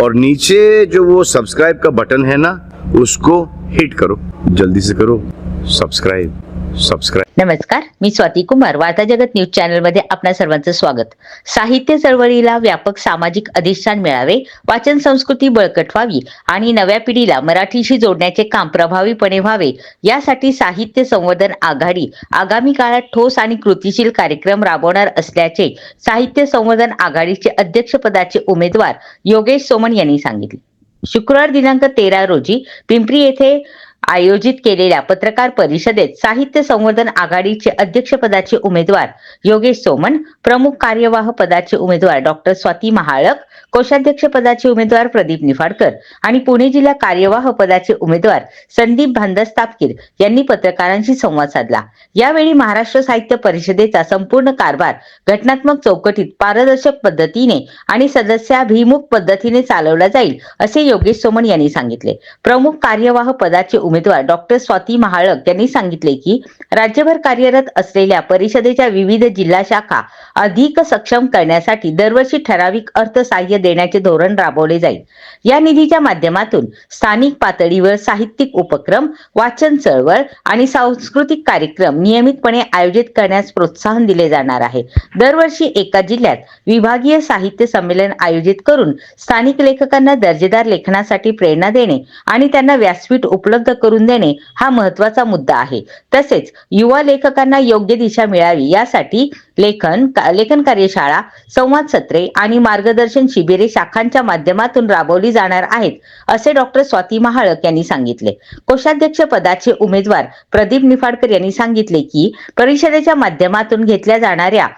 और नीचे जो वो सब्सक्राइब का बटन है ना, उसको हिट करो, जल्दी से करो सब्सक्राइब। नमस्कार, मी स्वाती कुमार, वार्ता जगत न्यूज चॅनल मध्ये आपणा सर्वांचं स्वागत। साहित्य चळवळीला व्यापक सामाजिक अधिष्ठान मिळावे, वाचन संस्कृती बळकट व्हावी आणि नव्या पिढीला मराठीशी जोडण्याचे काम प्रभावीपणे व्हावे, यासाठी साहित्य संवर्धन आघाडी आगामी काळात ठोस आणि कृतीशील कार्यक्रम राबवणार असल्याचे साहित्य संवर्धन आघाडीचे अध्यक्षपदाचे उमेदवार योगेश सोमण यांनी सांगितले। शुक्रवार दिनांक 13 रोजी पिंपरी येथे आयोजित केलेल्या पत्रकार परिषदेत साहित्य संवर्धन आघाडीचे अध्यक्षपदाचे उमेदवार योगेश सोमण, प्रमुख कार्यवाह पदाचे उमेदवार डॉक्टर स्वाती महाळक, कोषाध्यक्ष पदाचे उमेदवार प्रदीप निफाडकर आणि पुणे जिल्हा कार्यवाह पदाचे उमेदवार संदीप भानदास-तापकीर यांनी पत्रकारांशी संवाद साधला। यावेळी महाराष्ट्र साहित्य परिषदेचा संपूर्ण कारभार घटनात्मक चौकटीत पारदर्शक पद्धतीने आणि सदस्याभिमुख पद्धतीने चालवला जाईल, असे योगेश सोमण यांनी सांगितले। प्रमुख कार्यवाह पदाचे उमेदवार डॉक्टर स्वाती महाळक यांनी सांगितले की राज्यभर कार्यरत असलेल्या परिषदेच्या विविध जिल्हा शाखा अधिक सक्षम करण्यासाठी दरवर्षी ठराविक अर्थसहाय्य देण्याचे धोरण राबवले जाईल। या निधीच्या माध्यमातून स्थानिक पातळीवर साहित्यिक उपक्रम, वाचन चळवळ आणि सांस्कृतिक कार्यक्रम नियमितपणे आयोजित करण्यास प्रोत्साहन दिले जाणार आहे। दरवर्षी एका जिल्ह्यात विभागीय साहित्य संमेलन आयोजित करून स्थानिक लेखकांना दर्जेदार लेखनासाठी प्रेरणा देणे आणि त्यांना व्यासपीठ उपलब्ध करून देणे हा महत्त्वाचा मुद्दा आहे। तसेच युवा लेखकांना योग्य दिशा मिळावी यासाठी लेखन कार्यशाळा, संवाद सत्रे आणि मार्गदर्शन शिबिरे शाखांच्या माध्यमातून राबवली जाणार आहेत, असे डॉक्टर स्वाती महाळक यांनी सांगितले। कोषाध्यक्ष पदाचे उमेदवार प्रदीप निफाडकर यांनी सांगितले की परिषदेच्या माध्यमातून घेतल्या जाणाऱ्या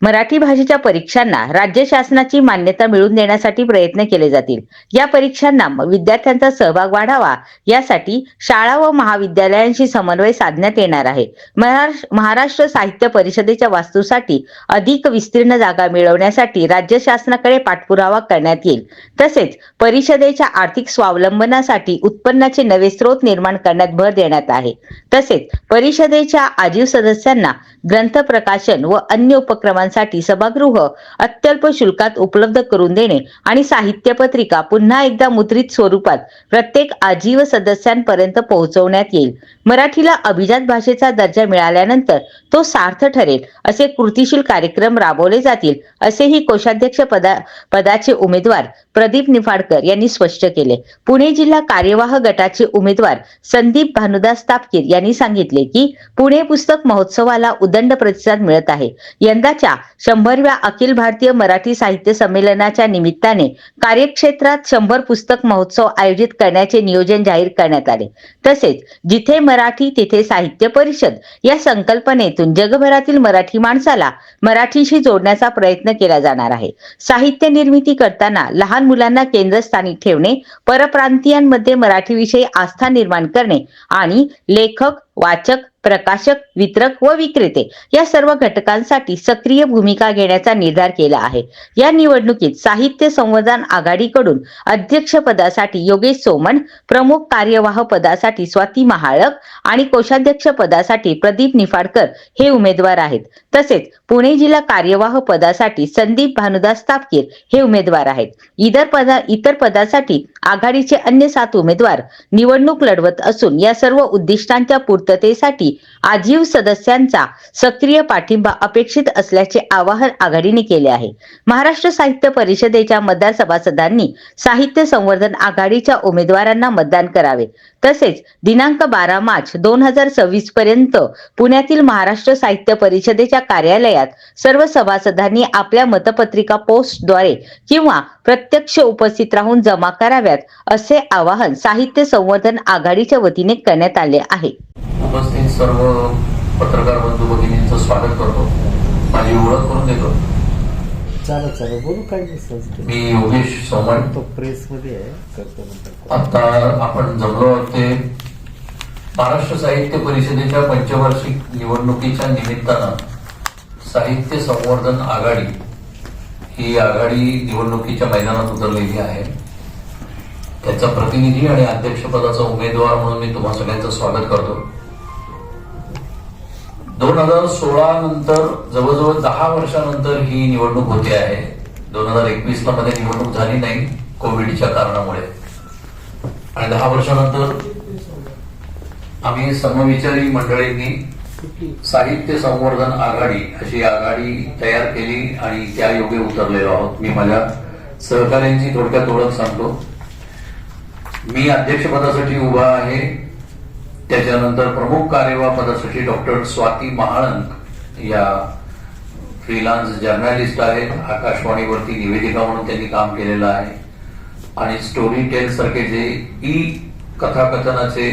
मराठी भाषेच्या परीक्षांना राज्य शासनाची मान्यता मिळवून देण्यासाठी प्रयत्न केले जातील। या परीक्षांना विद्यार्थ्यांचा सहभाग वाढावा यासाठी शाळा व महाविद्यालयांशी समन्वय साधण्यात येणार आहे। महाराष्ट्र साहित्य परिषदेच्या वास्तूसाठी अधिक विस्तीर्ण जागा मिळवण्यासाठी राज्य शासनाकडे पाठपुरावा करण्यात येईल। तसेच परिषदेच्या आर्थिक स्वावलंबनासाठी उत्पन्नाचे नवे स्रोत निर्माण करण्यात भर देण्यात आहे। तसेच परिषदेच्या आजीव सदस्यांना ग्रंथ प्रकाशन व अन्य उपक्रमांसाठी सभागृह अत्यल्प शुल्कात उपलब्ध करून देणे आणि साहित्य पत्रिका पुन्हा एकदा मुद्रित स्वरूपात प्रत्येक आजीव सदस्यांपर्यंत पोहोचवण्यात येईल। मराठीला अभिजात भाषेचा दर्जा मिळाल्यानंतर तो सार्थ ठरेल असे कृतीशील कार्यक्रम राबवले जातील, असेही कोषाध्यक्ष पदाचे उमेदवार प्रदीप निफाडकर यांनी स्पष्ट केले। पुणे जिल्हा कार्यवाह गटाचे उमेदवार संदीप भानदास-तापकीर यांनी सांगितले की पुणे पुस्तक महोत्सवाला उदंड प्रतिसाद मिळत आहे। यंदाच्या 100व्या अखिल भारतीय मराठी साहित्य संमेलनाच्या निमित्ताने कार्यक्षेत्रात 100 पुस्तक महोत्सव आयोजित करण्याचे नियोजन जाहीर करण्यात आले। तसेच जिथे मराठी तिथे साहित्य परिषद या संकल्पनेतून जगभरातील मराठी माणसाला मराठीशी जोडण्याचा प्रयत्न केला जाणार आहे। साहित्य निर्मिती करताना लहान मुलांना केंद्रस्थानी ठेवणे, परप्रांतीयांमध्ये मराठीविषयी आस्था निर्माण करणे आणि लेखक, वाचक, प्रकाशक, वितरक व विक्रेते या सर्व घटकांसाठी सक्रिय भूमिका घेण्याचा निर्धार केला आहे। या निवडणुकीत साहित्य संवर्धन आघाडीकडून अध्यक्ष पदासाठी योगेश सोमण, प्रमुख कार्यवाह पदासाठी स्वाती महाळक आणि कोषाध्यक्ष पदासाठी प्रदीप निफाडकर हे उमेदवार आहेत। तसेच पुणे जिल्हा कार्यवाह पदासाठी संदीप भानदास-तापकीर हे उमेदवार आहेत। इतर पदासाठी आघाडीचे अन्य 7 उमेदवार निवडणूक लढवत असून या सर्व उद्दिष्टांच्या पूर्ततेसाठी आजीव सदस्यांचा सक्रिय पाठिंबा अपेक्षित असल्याचे आवाहन आघाडीने केले आहे। महाराष्ट्र साहित्य परिषदेच्या मतदार सभासदांनी साहित्य संवर्धन आघाडीच्या उमेदवारांना मतदान करावे। तसेच दिनांक 12 मार्च 2026 पर्यंत पुण्यातील महाराष्ट्र साहित्य परिषदेच्या कार्यालयात सर्व सभासदांनी आपल्या मतपत्रिका पोस्टद्वारे किंवा प्रत्यक्ष उपस्थित राहून जमा कराव्यात, असे आवाहन साहित्य संवर्धन आघाडीच्या वतीने करण्यात आले आहे। उपस्थित सर्व पत्रकार बंधू भगिनींचं स्वागत करतो। माझी ओळख करून देतो। चालेल बोलू काय नाही। मी योगेश सोमण, तो प्रेस मध्ये आहे, करतो नंतर। आता आपण जमलो ते महाराष्ट्र साहित्य परिषदेच्या पंचवार्षिक निवडणुकीच्या निमित्तानं साहित्य संवर्धन आघाडी ही आघाडी निवडणुकीच्या मैदानात उतरलेली आहे। त्याचा प्रतिनिधी आणि अध्यक्षपदाचा उमेदवार म्हणून मी तुम्हा सगळ्यांचं स्वागत करतो। 2016 नंतर जवळजवळ 10 वर्षानंतर ही निवडणूक होते आहे 2021 ला मध्ये निवडणूक झाली नाही कोविडच्या कारणामुळे, आणि 10 वर्षानंतर आम्ही समविचारी मंडळींनी साहित्य संवर्धन आघाडी अशी आघाडी तयार केली आणि त्या योगे उतरलेलो आहोत. मी माझ्या सहकार्यांची थोडक्यात ओळख सांगतो. मी अध्यक्षपदासाठी उभा आहे. त्याच्यानंतर प्रमुख कार्यवाह पदासाठी डॉक्टर स्वाती महाळंक या फ्रीलान्स जर्नलिस्ट आहेत. आकाशवाणीवरती निवेदिका म्हणून त्यांनी काम केलेलं आहे आणि स्टोरी टेल सारखे जे ई कथाकथनाचे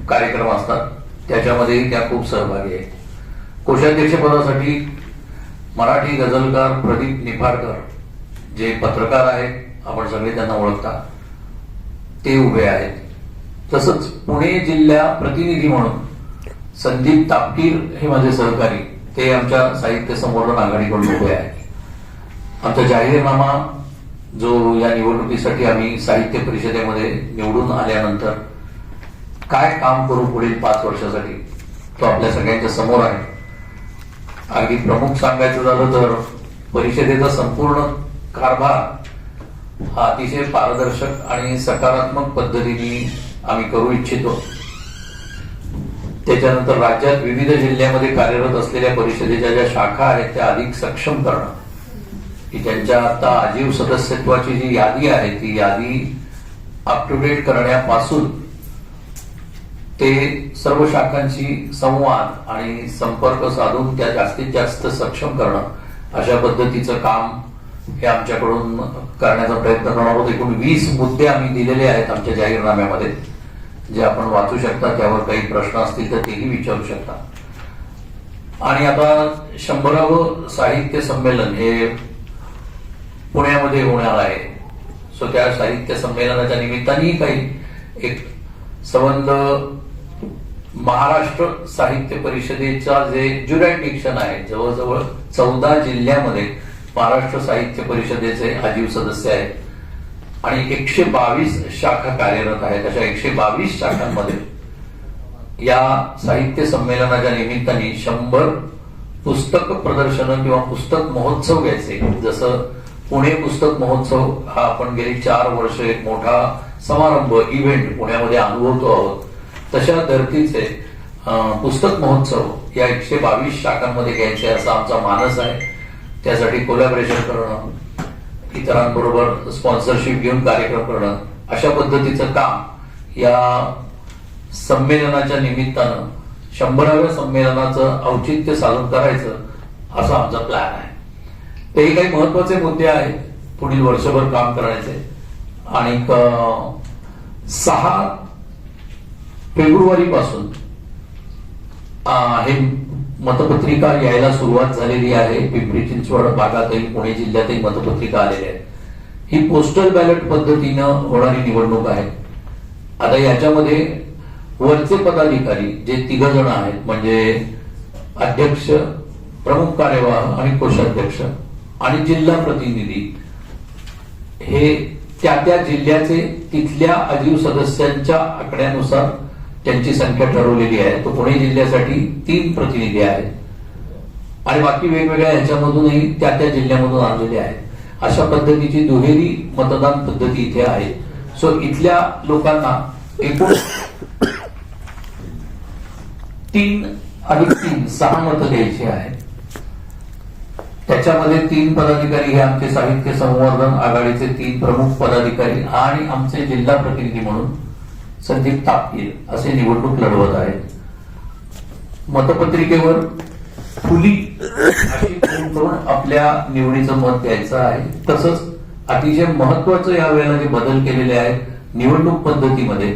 कार्यक्रम असतात त्याच्यामध्येही त्या खूप सहभागी आहेत. कोषाध्यक्ष पदासाठी मराठी गझलकार प्रदीप निफाडकर जे पत्रकार आहेत, आपण सगळे त्यांना ओळखता, ते उभे आहेत. तसंच पुणे जिल्हा प्रतिनिधी म्हणून संदीप तापकीर हे माझे सहकारी, ते आमच्या साहित्य संवर्धन आघाडीकडून उभे आहेत. आमचा जाहीरनामा जो या निवडणुकीसाठी आम्ही साहित्य परिषदेमध्ये निवडून आल्यानंतर काय काम करू पुढील 5 वर्षासाठी, तो आपल्या सगळ्यांच्या समोर आहे. अगदी प्रमुख सांगायचं झालं तर परिषदेचा संपूर्ण कारभार हा अतिशय पारदर्शक आणि सकारात्मक पद्धतीने आम्ही करू इच्छितो. त्याच्यानंतर राज्यात विविध जिल्ह्यामध्ये कार्यरत असलेल्या परिषदेच्या ज्या शाखा आहेत त्या अधिक सक्षम करणं, की त्यांच्या आता आजीव सदस्यत्वाची जी यादी आहे ती यादी अप टू डेट करण्यापासून ते सर्व शाखांची संवाद आणि संपर्क साधून त्या जास्तीत जास्त सक्षम करणं, अशा पद्धतीचं काम हे आमच्याकडून करण्याचा प्रयत्न करणार आहोत. एकूण 20 मुद्दे आम्ही दिलेले आहेत आमच्या जाहीरनाम्यामध्ये, जे आपण वाचू शकता. त्यावर काही प्रश्न असतील तर तेही विचारू शकता. आणि आता 100वे साहित्य संमेलन हे पुण्यामध्ये होणार आहे. सो त्या साहित्य संमेलनाच्या निमित्तानेही काही एक संबंध महाराष्ट्र साहित्य परिषदेचा जे ज्युरिडिक्शन आहे, जवळजवळ 14 जिल्ह्यामध्ये महाराष्ट्र साहित्य परिषदेचे आजीव सदस्य आहेत आणि 122 शाखा कार्यरत आहेत. अशा 122 शाखांमध्ये या साहित्य संमेलनाच्या निमित्ताने 100 पुस्तक प्रदर्शनं किंवा पुस्तक महोत्सव घ्यायचे. जसं पुणे पुस्तक महोत्सव हा आपण गेली 4 वर्ष एक मोठा समारंभ इव्हेंट पुण्यामध्ये अनुभवतो आहोत, तशा धर्तीचे पुस्तक महोत्सव या 122 शाखांमध्ये घ्यायचे असा आमचा मानस आहे. त्यासाठी कोलॅबोरेशन करणं, इतरांबरोबर स्पॉन्सरशिप घेऊन कार्यक्रम करणं, अशा पद्धतीचं काम या संमेलनाच्या निमित्तानं 100व्या संमेलनाचं औचित्य साधून करायचं असा आमचा प्लॅन आहे. ते काही महत्वाचे मुद्दे आहेत पुढील वर्षभर काम करायचे. आणि 6 फेब्रुवारी पासून हे मतपत्रिका यायला सुरुवात झालेली आहे. पिंपरी चिंचवड भागातही पुणे जिल्ह्यातही मतपत्रिका आलेल्या आहेत. ही पोस्टल बॅलेट पद्धतीनं होणारी निवडणूक आहे. आता याच्यामध्ये वरचे पदाधिकारी जे 3 जण आहेत, म्हणजे अध्यक्ष, प्रमुख कार्यवाह आणि कोषाध्यक्ष आणि जिल्हा प्रतिनिधी, हे त्या त्या जिल्ह्याचे तिथल्या आजीव सदस्यांच्या आकड्यानुसार त्यांची संख्या ठरवलेली आहे. तो पुणे जिल्ह्यासाठी 3 प्रतिनिधी आहेत आणि बाकी वेगवेगळ्या ह्याच्यामधूनही त्या त्या जिल्ह्यामधून आणलेले आहेत. अशा पद्धतीची दुहेरी मतदान पद्धती इथे आहे. सो इथल्या लोकांना एकूण 3 अधिक 3 6 मतं द्यायची आहेत. त्याच्यामध्ये 3 पदाधिकारी हे आमचे साहित्य संवर्धन आघाडीचे 3 प्रमुख पदाधिकारी आणि आमचे जिल्हा प्रतिनिधी म्हणून संदीप तापकीर असे निवडणूक लढवत आहेत. मतपत्रिकेवर खुली अशी खूण करून आपल्या निवडीचं मत द्यायचं आहे. तसंच अतिशय महत्वाचं यावेळेला जे बदल केलेले आहेत निवडणूक पद्धतीमध्ये,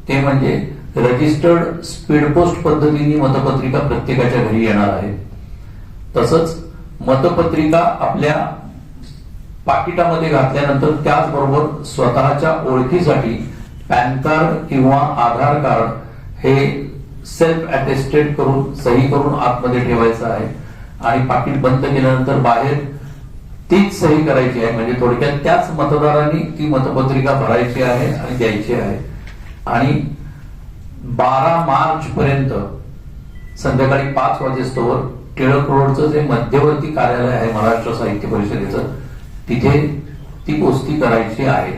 ते म्हणजे रजिस्टर्ड स्पीड पोस्ट पद्धतीने मतपत्रिका प्रत्येकाच्या घरी येणार आहे. तसंच मतपत्रिका आपल्या पाकिटामध्ये घातल्यानंतर त्याचबरोबर स्वतःच्या ओळखीसाठी पॅन कार्ड किंवा आधार कार्ड हे सेल्फ अटेस्टेड करून सही करून आतमध्ये ठेवायचं आहे आणि पाकिट बंद केल्यानंतर बाहेर तीच सही करायची आहे. म्हणजे थोडक्यात त्याच मतदारांनी ती मतपत्रिका भरायची आहे आणि द्यायची आहे. आणि 12 मार्च पर्यंत संध्याकाळी 5 वाजेस्तोवर टिळक रोडचं जे मध्यवर्ती कार्यालय आहे महाराष्ट्र साहित्य परिषदेचं, तिथे ती पोस्टी करायची आहे.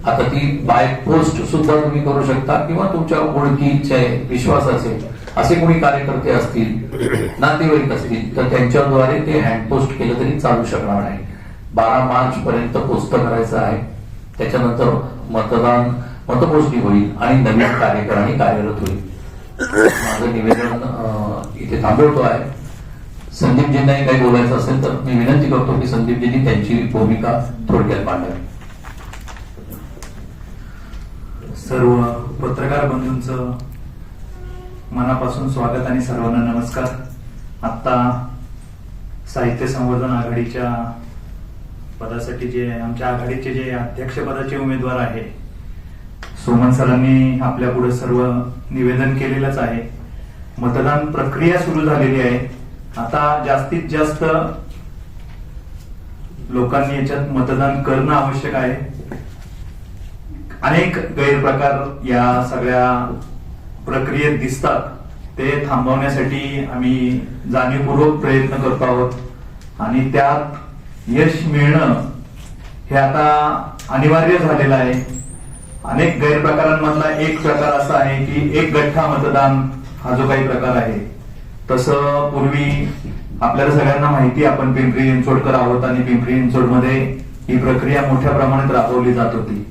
आता ती बाय पोस्ट सुद्धा तुम्ही करू शकता किंवा तुमच्या ओळखीचे विश्वासाचे असे कोणी कार्यकर्ते असतील, नातेवाईक असतील, तर त्यांच्याद्वारे ते हँडपोस्ट केलं तरी चालू शकणार नाही. 12 मार्च पर्यंत पोस्ट करायचं आहे. त्याच्यानंतर मतपोस्टी होईल आणि नवीन कार्यकारिणी कार्यरत होईल. माझं निवेदन इथे थांबवतो आहे. संदीपजींनाही काही बोलायचं असेल तर मी विनंती करतो की संदीपजींनी त्यांची भूमिका थोडक्यात मांडावी. सर्व पत्रकार बंधूंचं मनापासून स्वागत आणि सर्वांना नमस्कार. आता साहित्य संवर्धन आघाडीच्या पदासाठी जे आमच्या आघाडीचे जे अध्यक्षपदाचे उमेदवार आहे, सोमन सरांनी आपल्या पुढे सर्व निवेदन केलेलंच आहे. मतदान प्रक्रिया सुरू झालेली आहे. आता जास्तीत जास्त लोकांनी याच्यात मतदान करणं आवश्यक आहे. अनेक गैरप्रकार या सगळ्या प्रक्रियेत दिसतात. ते थांबवण्यासाठी आम्ही जाणीवपूर्वक प्रयत्न करतो आहोत आणि त्यात यश मिळणं हे आता अनिवार्य झालेलं आहे. अनेक गैरप्रकारांमधला एक प्रकार असा आहे की एक गठ्ठा मतदान हा जो काही प्रकार आहे, तसं पूर्वी आपल्याला सगळ्यांना माहिती, आपण पिंपरी चिंचवडकर आहोत आणि पिंपरी चिंचवडमध्ये ही प्रक्रिया मोठ्या प्रमाणात राबवली जात होती.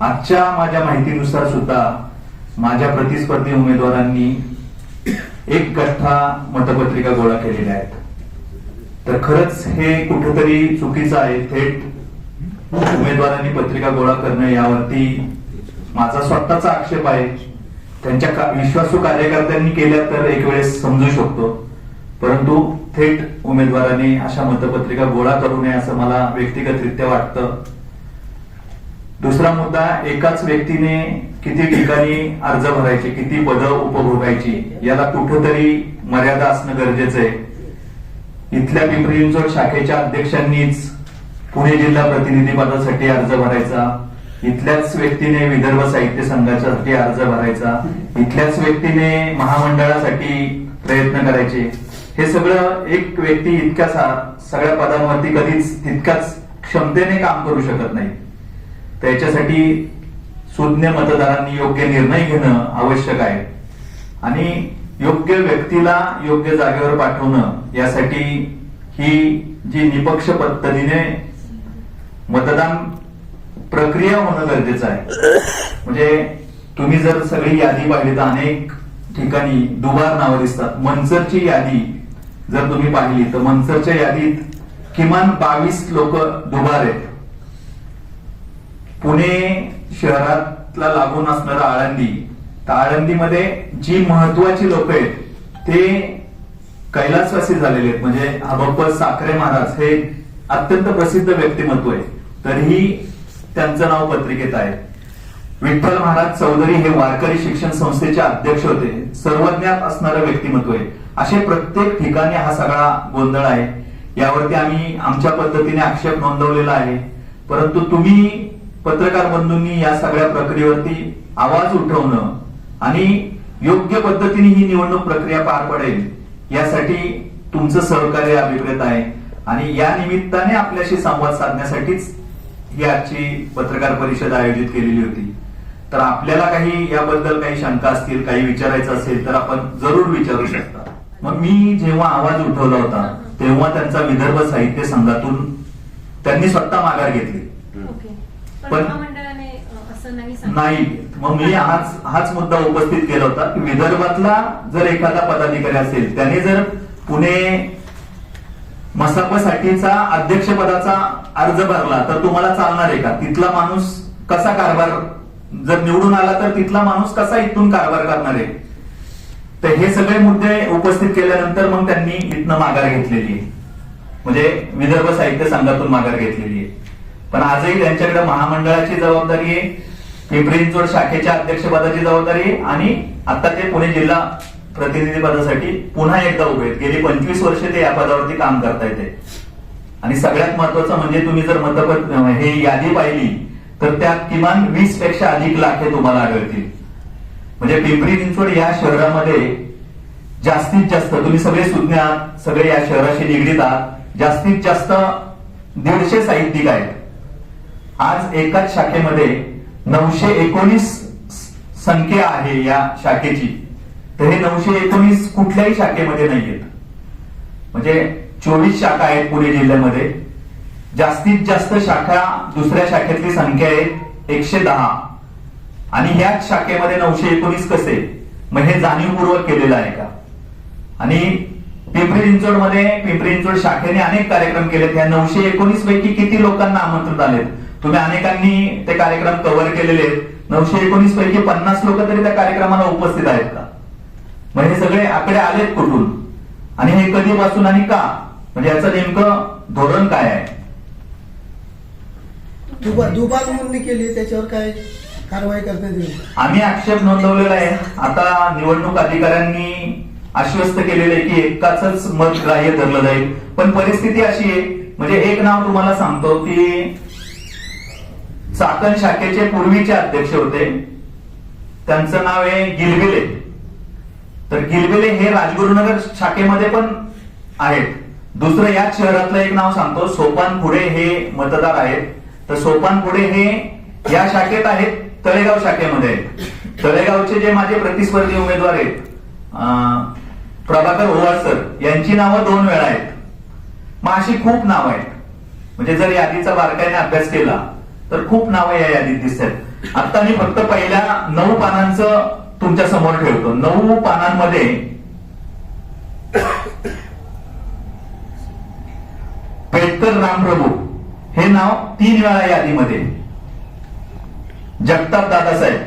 आजच्या माझ्या माहितीनुसार सुद्धा माझ्या प्रतिस्पर्धी उमेदवारांनी एक गठ्ठा मतपत्रिका गोळा केलेल्या आहेत. तर खरंच हे कुठेतरी चुकीचं आहे. थेट उमेदवारांनी पत्रिका गोळा करणं यावरती माझा स्वतःचा आक्षेप आहे. त्यांच्या विश्वासू कार्यकर्त्यांनी केल्या तर एक वेळेस समजू शकतो, परंतु थेट उमेदवारांनी अशा मतपत्रिका गोळा करू नये असं मला व्यक्तिगतरित्या वाटतं. दुसरा मुद्दा, एकाच व्यक्तीने किती ठिकाणी अर्ज भरायचे, किती पदं उपभोगायची, याला कुठंतरी मर्यादा असणं गरजेचं आहे. इथल्या पिंपरी चिंचवड शाखेच्या अध्यक्षांनीच पुणे जिल्हा प्रतिनिधी पदासाठी अर्ज भरायचा, इथल्याच व्यक्तीने विदर्भ साहित्य संघासाठी अर्ज भरायचा, इथल्याच व्यक्तीने महामंडळासाठी प्रयत्न करायचे. हे सगळं एक व्यक्ती इतक्या सगळ्या पदांवरती कधीच तितक्याच क्षमतेने काम करू शकत नाही. त्याच्यासाठी सुज्ञ मतदारांनी योग्य निर्णय घेणं आवश्यक आहे आणि योग्य व्यक्तीला योग्य जागेवर पाठवणं, यासाठी ही जी निपक्ष पद्धतीने मतदान प्रक्रिया होणं गरजेचं आहे. म्हणजे तुम्ही जर सगळी यादी पाहिली तर अनेक ठिकाणी दुबार नावं दिसतात. मनसरची यादी जर तुम्ही पाहिली तर मनसरच्या यादीत किमान 22 लोक दुबार आहेत. पुणे शहरातला लागून असणारा आळंदी, तर आळंदीमध्ये जी महत्वाची लोक आहेत ते कैलासवासी झालेले आहेत. म्हणजे हबप्पा साखरे महाराज हे अत्यंत प्रसिद्ध व्यक्तिमत्व आहे, तरीही त्यांचं नाव पत्रिकेत आहे. विठ्ठल महाराज चौधरी हे वारकरी शिक्षण संस्थेचे अध्यक्ष होते, सर्वज्ञात असणारं व्यक्तिमत्व आहे. असे प्रत्येक ठिकाणी हा सगळा गोंधळ आहे. यावरती आम्ही आमच्या पद्धतीने आक्षेप नोंदवलेला आहे, परंतु तुम्ही पत्रकार बंधूंनी या सगळ्या प्रक्रियेवरती आवाज उठवणं आणि योग्य पद्धतीने ही निवडणूक प्रक्रिया पार पडेल यासाठी तुमचं सहकार्य अभिप्रेत आहे. आणि या निमित्ताने आपल्याशी संवाद साधण्यासाठीच ही आजची पत्रकार परिषद आयोजित केलेली होती. तर आपल्याला काही याबद्दल काही शंका असतील, काही विचारायचं असेल तर आपण जरूर विचारू शकता. मग मी जेव्हा आवाज उठवला होता तेव्हा त्यांचा विदर्भ साहित्य संघातून त्यांनी स्वतः माघार घेतली, पण नाही. मग मी हाच मुद्दा उपस्थित केला होता की विदर्भातला जर एखादा पदाधिकारी असेल, त्याने जर पुणे मसापसाठीचा अध्यक्षपदाचा अर्ज भरला तर तुम्हाला चालणार आहे का? तिथला माणूस कसा कारभार, जर निवडून आला तर तिथला माणूस कसा इथून कारभार करणार आहे? तर हे सगळे मुद्दे उपस्थित केल्यानंतर मग त्यांनी इथनं माघार घेतलेली आहे, म्हणजे विदर्भ साहित्य संघातून माघार घेतलेली आहे. पण आजही त्यांच्याकडे महामंडळाची जबाबदारी आहे, पिंपरी चिंचवड शाखेच्या अध्यक्षपदाची जबाबदारी आहे आणि आता ते पुणे जिल्हा प्रतिनिधी पदासाठी पुन्हा एकदा उभे आहेत. गेली 25 वर्षे ते या पदावरती काम करतायत. आणि सगळ्यात महत्वाचं म्हणजे तुम्ही जर हे यादी पाहिली तर त्यात किमान 20 पेक्षा अधिक लाखे तुम्हाला आढळतील. म्हणजे पिंपरी चिंचवड या शहरामध्ये जास्तीत जास्त तुम्ही सगळे सुज्ञ आहात, सगळे या शहराशी निगडीत आहात, जास्तीत जास्त 150 साहित्यिक आहेत. आज एकाच शाखेमध्ये 919 संख्या आहे या शाखेची. तर हे 919 कुठल्याही शाखेमध्ये नाहीयेत. म्हणजे 24 शाखा आहेत पुणे जिल्ह्यामध्ये. जास्तीत जास्त शाखा दुसऱ्या शाखेतली संख्या आहे 110 आणि ह्याच शाखेमध्ये 919 कसे? मग हे जाणीवपूर्वक केलेलं आहे का? आणि पिंपरी चिंचवड शाखेने अनेक कार्यक्रम केलेत. ह्या 919 पैकी किती लोकांना आमंत्रित आलेत? तुम्ही अनेकांनी ते कार्यक्रम कव्हर केलेले आहेत. 919 पैकी 50 लोक तरी त्या कार्यक्रमाला उपस्थित आहेत का? मग हे सगळे आकडे आलेत कुठून आणि हे कधीपासून आणि का? म्हणजे याचं नेमकं धोरण काय आहे? दुबार नोंदणी केली, त्याच्यावर काय कारवाई करण्यात येईल? आम्ही आक्षेप नोंदवलेला आहे. आता निवडणूक अधिकाऱ्यांनी आश्वस्त केलेलं आहे की एकाच मत ग्राह्य धरलं जाईल. पण परिस्थिती अशी आहे, म्हणजे एक नाव तुम्हाला सांगतो की चाकण शाखेचे पूर्वीचे अध्यक्ष होते, त्यांचं नाव आहे गिलबिले. तर गिलबिले हे राजगुरुनगर शाखेमध्ये पण आहेत. दुसरं याच शहरातलं एक नाव सांगतो, सोपानपुढे हे मतदार आहेत. तर सोपानपुढे हे या शाखेत आहेत, तळेगाव शाखेमध्ये आहेत. तळेगावचे जे माझे प्रतिस्पर्धी उमेदवार आहेत प्रभाकर ओवाळ सर, यांची नावं 2 वेळा आहेत. मग अशी खूप नावं आहेत. म्हणजे जर यादीचा बारकाईने अभ्यास केला तर खूप नावं या यादीत दिसतात. आता मी फक्त पहिल्या 9 पानांचं तुमच्या समोर ठेवतो. 9 पानांमध्ये पेटकर रामप्रभू हे नाव 3 वेळा यादीमध्ये. जगताप दादासाहेब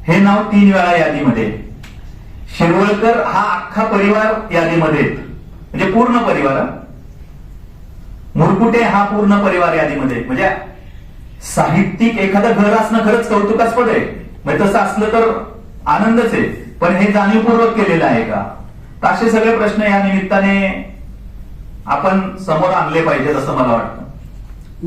हे नाव 3 वेळा यादीमध्ये. शिरवळकर हा अख्खा परिवार यादीमध्ये, म्हणजे पूर्ण परिवार. मुरकुटे हा पूर्ण परिवार यादीमध्ये. म्हणजे साहित्यिक एखादं घर असणं खरंच कौतुकास्पद आहे. म्हणजे तसं असलं तर आनंदच आहे. पण हे जाणीवपूर्वक केलेलं आहे का? तर असे सगळे प्रश्न या निमित्ताने आपण समोर आणले पाहिजेत असं मला वाटतं.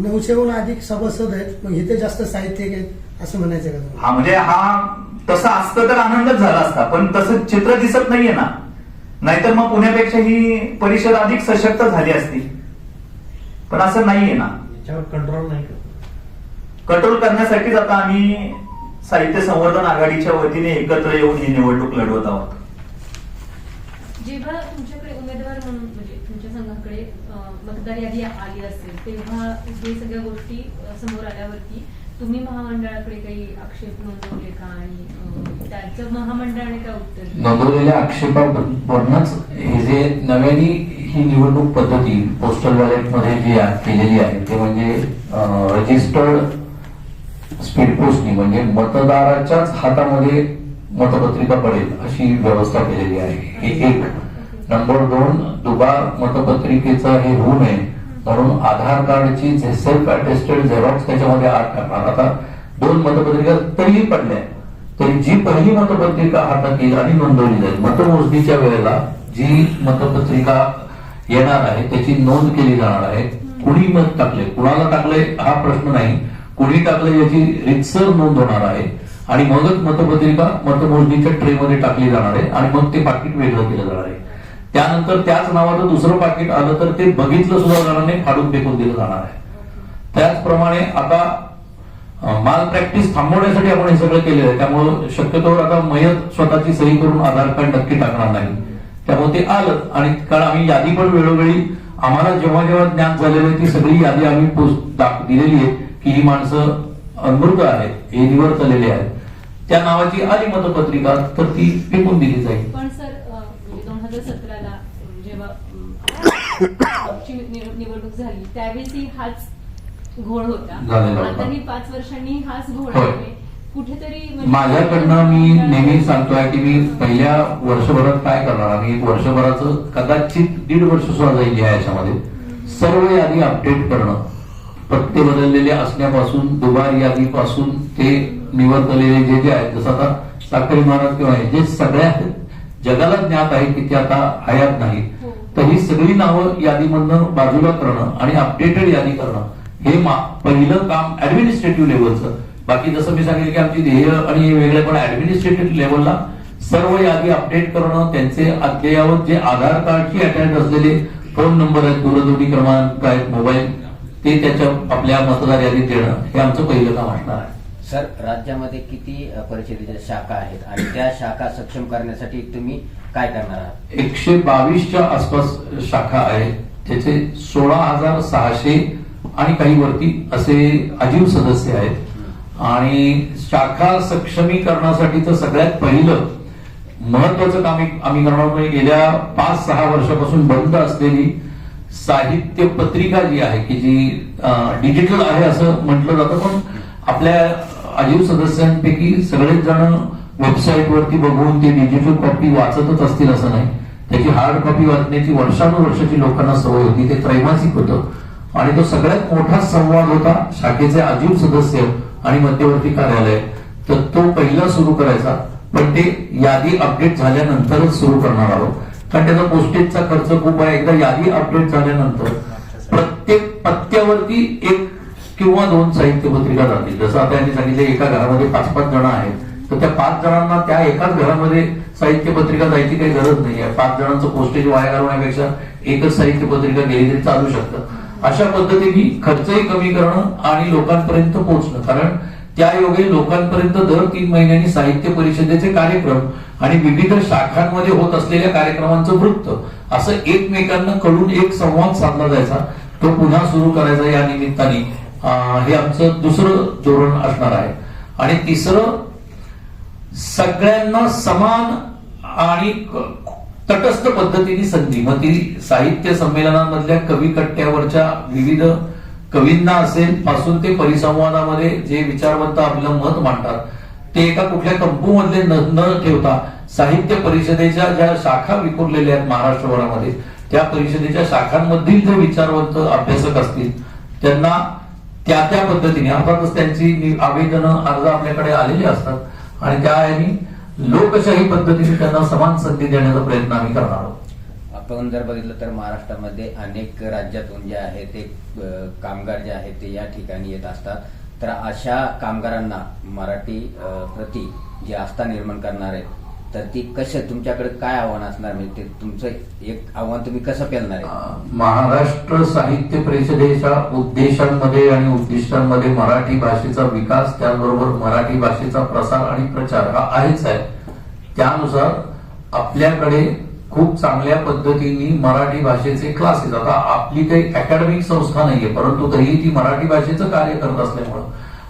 900हून अधिक सभासद आहेत, मग इथे जास्त साहित्यिक आहेत असं म्हणायचं का? हा म्हणजे हा तसं असतं तर आनंदच झाला असता. पण तसं चित्र दिसत नाहीये ना. नाहीतर मग पुण्यापेक्षा ही परिषद अधिक सशक्त झाली असती. पण असं नाहीये ना. याच्यावर कंट्रोल नाही करत. कंट्रोल करण्यासाठीच आता आम्ही साहित्य संवर्धन आघाडीच्या वतीने एकत्र येऊन ही निवडणूक लढवत आहोत. जेव्हा तुमच्याकडे उमेदवार म्हणून म्हणजे तुमच्या संघाकडे मतदार यादी आली असेल, तेव्हा हे सगळ्या गोष्टी समोर आल्यावरती तुम्ही महामंडळाकडे काही आक्षेप नोंदवले का? आणि त्याचं महामंडळाने काय उत्तर दिलं? नोंदवलेल्या आक्षेपावरूनच हे जे नव्याने ही निवडणूक पद्धती पोस्टल बॅलेट मध्ये जी केलेली आहे ते म्हणजे रजिस्टर्ड स्पीड पोस्टनी, म्हणजे मतदाराच्याच हातामध्ये मतपत्रिका पडेल अशी व्यवस्था केलेली आहे. हे 1. नंबर 2, दुबार मतपत्रिकेचा हे होऊ नये म्हणून आधार कार्डची सेल्फ अटेस्टेड झेरॉक्स त्याच्यामध्ये आत टाकणार. आता 2 मतपत्रिका तरीही पडल्या तरी जी पहिली मतपत्रिका हातात येईल आणि नोंदवली जाईल, मतमोजणीच्या वेळेला जी मतपत्रिका येणार आहे त्याची नोंद केली जाणार आहे. कुणी मत टाकले, कुणाला टाकले हा प्रश्न नाही. कुणी टाकले याची रितसर नोंद होणार आहे आणि मगच मतपत्रिका मतमोजणीच्या ट्रेमध्ये टाकली जाणार आहे आणि मग ते पाकिट वेगळं केलं जाणार आहे. त्यानंतर त्याच नावाचं दुसरं पाकिट आलं तर ते बघितलं सुद्धा जाणार नाही, फाडून फेकून दिलं जाणार आहे. त्याचप्रमाणे आता माल प्रॅक्टिस थांबवण्यासाठी आपण हे सगळं केलेलं आहे. त्यामुळे शक्यतोवर आता मयत स्वतःची सही करून आधार कार्ड नक्की टाकणार नाही. त्यामुळे ते आलं. आणि कारण आम्ही यादी पण वेळोवेळी आम्हाला जेव्हा जेव्हा ज्ञात झालेलं आहे ती सगळी यादी आम्ही दिलेली आहे की ही माणसं अमृत आहेत, हे निवर्तलेले आहेत, त्या नावाची आली मतपत्रिका तर ती फेकून दिली जाईल. पण सर 2017ला जेव्हा आमची निवडणूक झाली त्यावेळी हाच घोळ होता. आता ही 5 वर्षांनी हाच घोळ आहे कुठेतरी. माझ्याकडनं मी नेहमी सांगतोय की मी पहिल्या वर्षभरात काय करणार. आम्ही वर्षभराचं कदाचित 1.5 वर्ष सुद्धा जाईल याच्यामध्ये सर्व यादी अपडेट करणं. पत्ते बदललेले असण्यापासून दुबार यादीपासून ते निवर्तलेले जे जे आहेत, जसं आता साखरी महाराज किंवा जे सगळ्या जगाला ज्ञात आहे की ते आता हयात नाही, तर ही सगळी नावं यादीमधनं बाजूला करणं आणि अपडेटेड यादी करणं हे पहिलं काम ऍडमिनिस्ट्रेटिव्ह लेवलचं. बाकी जसं मी सांगितलं की आमची ध्येय आणि वेगळे पण ऍडमिनिस्ट्रेटिव्ह लेवलला सर्व यादी अपडेट करणं, त्यांचे अद्ययावत जे आधार कार्डशी अटॅच असलेले फोन नंबर आहेत, दूरध्वनी क्रमांक आहेत, मोबाईल, ते त्याच्या आपल्या मतदार यादीत देणं हे आमचं पहिलं काम असणार आहे. सर, राज्यामध्ये किती परिषदेच्या शाखा आहेत आणि त्या शाखा सक्षम करण्यासाठी तुम्ही काय करणार आहात? 122च्या आसपास शाखा आहेत, त्याचे 16,600 आणि काही वरती असे आजीव सदस्य आहेत. आणि शाखा सक्षमीकरणासाठी तर सगळ्यात पहिलं महत्वाचं काम आम्ही करणार म्हणजे गेल्या 5-6 वर्षापासून बंद असलेली साहित्य पत्रिका जी आहे की जी डिजिटल आहे असं म्हटलं जातं, पण आपल्या आजीव सदस्यांपैकी सगळेच जण वेबसाईट वरती बघून ते डिजिटल कॉपी वाचतच असतील असं नाही. त्याची हार्ड कॉपी वाचण्याची वर्षानुवर्षाची लोकांना सवय होती, ते त्रैमासिक होतं आणि तो सगळ्यात मोठा संवाद होता शाखेचे आजीव सदस्य आणि मध्यवर्ती कार्यालय. तर तो पहिला सुरू करायचा, पण ते यादी अपडेट झाल्यानंतरच सुरू करणार आहोत, कारण त्याचा पोस्टेजचा खर्च खूप आहे. एकदा यादी अपडेट झाल्यानंतर प्रत्येक पत्त्यावरती 1 किंवा 2 साहित्य पत्रिका जातील. जसं आता यांनी सांगितलं एका घरामध्ये 5-5 जण आहेत, तर त्या 5 जणांना त्या एकाच घरामध्ये साहित्य पत्रिका जायची काही गरज नाही आहे. 5 जणांचं पोस्टेज वाया घालवण्यापेक्षा एकच साहित्य पत्रिका गेली तरी चालू शकतं. अशा पद्धतीने खर्चही कमी करणं आणि लोकांपर्यंत पोहोचणं, कारण त्या योगे लोकांपर्यंत दर 3 महिन्यांनी साहित्य परिषदेचे कार्यक्रम आणि विविध शाखांमध्ये होत असलेल्या कार्यक्रमांचं वृत्त असं एकमेकांना कळून एक संवाद साधला जायचा, तो पुन्हा सुरू करायचा. या निमित्ताने हे आमचं दुसरं धोरण असणार आहे. आणि तिसरं, सगळ्यांना समान आणि तटस्थ पद्धतीने संधी, मग ती साहित्य संमेलनांमधल्या कवी कट्ट्यावरच्या विविध कवींना असेल पासून ते परिसंवादामध्ये जे विचारवंत आपलं मत मांडतात ते एका कुठल्या कंपूमध्ये न ठेवता साहित्य परिषदेच्या ज्या शाखा विखुरलेल्या आहेत महाराष्ट्रभरामध्ये, त्या परिषदेच्या शाखांमधील जे विचारवंत अभ्यासक असतील त्यांना त्या त्या पद्धतीने, अर्थातच त्यांची आवेदनं अर्ज आपल्याकडे आलेले असतात आणि त्या लोकशाही पद्धतीने त्यांना समान संधी देण्याचा प्रयत्न आम्ही करणार आहोत. आपण जर बघितलं तर महाराष्ट्रामध्ये अनेक राज्यातून जे आहे ते कामगार जे आहेत ते या ठिकाणी येत असतात. तर अशा कामगारांना मराठी प्रति जी आस्था निर्माण करणार आहेत, तर ती कसं, तुमच्याकडे काय आव्हान असणार, म्हणजे ते तुमचं एक आव्हान तुम्ही कसं पेलणार आहे? महाराष्ट्र साहित्य परिषदेच्या उद्देशांमध्ये आणि उद्दिष्टांमध्ये मराठी भाषेचा विकास, त्याचबरोबर मराठी भाषेचा प्रसार आणि प्रचार हा आहेच आहे. त्यानुसार आपल्याकडे खूप चांगल्या पद्धतीने मराठी भाषेचे क्लासेस, आता आपली काही अकॅडमिक संस्था नाहीये, परंतु तरीही ती मराठी भाषेचं कार्य करत असल्यामुळं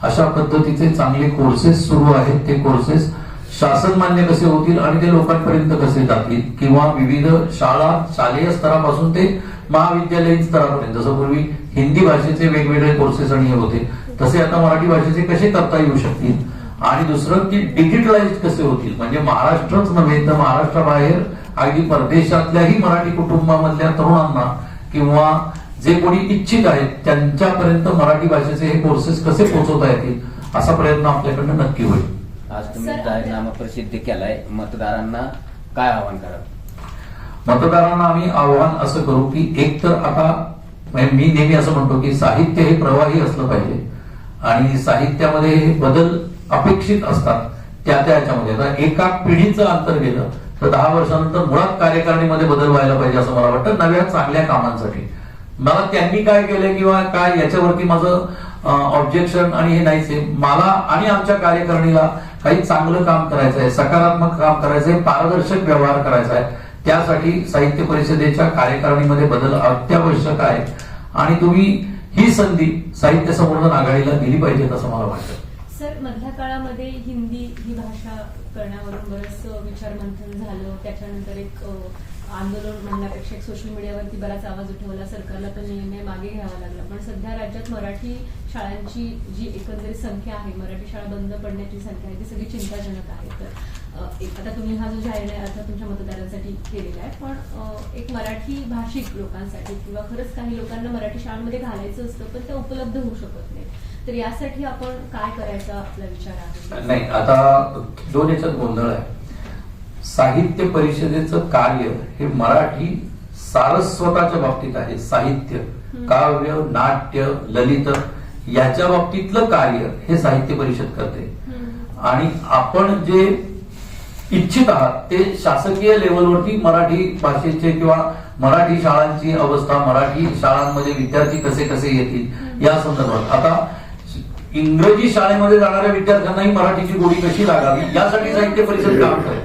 अशा पद्धतीचे चांगले कोर्सेस सुरू आहेत. ते कोर्सेस शासन मान्य कसे होतील आणि ते लोकांपर्यंत कसे जातील, किंवा विविध शालेय स्तरापासून ते महाविद्यालयीन स्तरापर्यंत, जसं पूर्वी हिंदी भाषेचे वेगवेगळे कोर्सेस आणि हे होते, तसे आता मराठी भाषेचे कसे करता येऊ शकतील. आणि दुसरं की डिजिटलाइज कसे होतील, म्हणजे महाराष्ट्रच नव्हे तर महाराष्ट्राबाहेर अगदी परदेशातल्याही मराठी कुटुंबामधल्या तरुणांना किंवा जे कोणी इच्छित आहेत त्यांच्यापर्यंत मराठी भाषेचे हे कोर्सेस कसे पोहोचवता येतील असा प्रयत्न आपल्याकडनं नक्की होईल. आज तुम्ही जाहीरनामा प्रसिद्ध केलाय, मतदारांना काय आव्हान कराल? मतदारांना आम्ही आव्हान असं करू की एक तर आता मी नेहमी असं म्हणतो की साहित्य हे प्रवाही असलं पाहिजे आणि साहित्यामध्ये बदल अपेक्षित असतात. त्या याच्यामध्ये एका पिढीचं अंतर गेलं तर 10 वर्षानंतर मुळात कार्यकारिणीमध्ये बदल व्हायला पाहिजे असं मला वाटतं, नव्या चांगल्या कामांसाठी. मला त्यांनी काय केलं किंवा काय याच्यावरती माझं ऑब्जेक्शन आणि हे नाहीच आहे. मला आणि आमच्या कार्यकारिणीला काही चांगलं काम करायचं आहे, सकारात्मक काम करायचं आहे, पारदर्शक व्यवहार करायचा आहे. त्यासाठी साहित्य परिषदेच्या कार्यकारिणीमध्ये बदल अत्यावश्यक आहे आणि तुम्ही ही संधी साहित्य संवर्धन आघाडीला दिली पाहिजे असं मला वाटतं. सर, मधल्या काळामध्ये हिंदी ही भाषा करण्यावरून बरंच विचारमंथन झालं, त्याच्यानंतर एक आंदोलन म्हणण्यापेक्षा सोशल मीडियावरती बराच आवाज उठवला, सरकारला तो निर्णय मागे घ्यावा लागला. पण सध्या राज्यात मराठी शाळांची जी एकंदरीत संख्या आहे, मराठी शाळा बंद पडण्याची संख्या आहे, ती सगळी चिंताजनक आहे. तर आता तुम्ही हा जो जाहीर आहे अर्थ तुमच्या मतदारांसाठी केलेला आहे, पण एक मराठी भाषिक लोकांसाठी किंवा खरंच काही लोकांना मराठी शाळांमध्ये घालायचं असतं पण ते उपलब्ध होऊ शकत नाही, तर यासाठी आपण काय करायचा आपला विचार आहे? नाही, आता दोन याच्यात गोंधळ आहे. साहित्य परिषदेचं कार्य हे मराठी सारस्वताच्या बाबतीत आहे. साहित्य, काव्य, नाट्य, ललित याच्या बाबतीतलं कार्य हे साहित्य परिषद करते आणि आपण जे इच्छित आहात ते शासकीय लेवलवरती मराठी भाषेचे किंवा मराठी शाळांची अवस्था, मराठी शाळांमध्ये विद्यार्थी कसे कसे येतील या संदर्भात. आता इंग्रजी शाळेमध्ये जाणाऱ्या विद्यार्थ्यांनाही मराठीची गोडी कशी लागावी यासाठी साहित्य परिषद काम करेल.